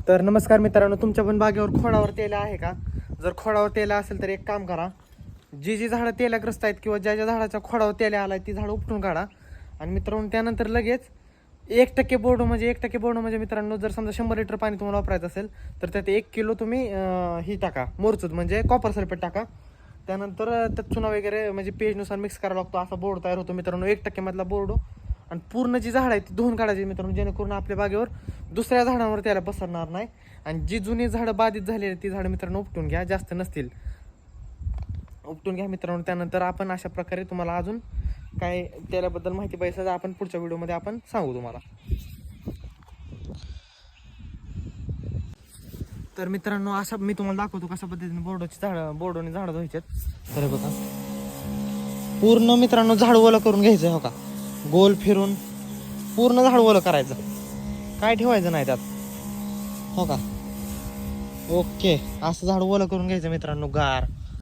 तर नमस्कार मित्रांनो, तुमच्या पण बागेवर खोडावर तेल आहे का? जर खोडावर तेल असेल तर एक काम करा, जी झाडं तेलाग्रस्त आहेत किंवा ज्या झाडाच्या खोडावर तेल आलाय ती झाडं उपटून काढा. आणि मित्रांनो त्यानंतर लगेच 1% बोर्ड म्हणजे मित्रांनो, जर समजा 100 लिटर पाणी तुम्हाला वापरायचं असेल तर त्यात 1 किलो तुम्ही ही टाका, मोरचूद म्हणजे कॉपर सल्फेट टाका. त्यानंतर त्यात चुना वगैरे म्हणजे पेजनुसार मिक्स करावा लागतो. असा बोर्ड तयार होतो मित्रांनो 1% मधला बोर्ड. आणि पूर्ण जी झाडं आहेत ती धुवून काढायची मित्रांनो, जेणेकरून आपल्या बागेवर दुसऱ्या झाडांवर त्याला पसरणार नाही. आणि जी जुनी झाडं बाधित झालेली आहेत ती झाडं मित्रांनो उपटून घ्या, जास्त नसतील उपटून घ्या मित्रांनो. त्यानंतर आपण अशा प्रकारे तुम्हाला अजून काय त्याबद्दल माहिती पाहिजे तर आपण पुढच्या व्हिडिओमध्ये आपण सांगू तुम्हाला. तर मित्रांनो असं मी तुम्हाला दाखवतो कशा पद्धतीने बोर्डोने झाडं धुवायचे. तर बघा, पूर्ण मित्रांनो झाड ओलं करून घ्यायचं हो का, गोल फिरून पूर्ण झाड ओलं करायचं, काय ठेवायचं नाही त्यात हो का. ओके, असं झाड ओलं करून घ्यायचं मित्रांनो गार.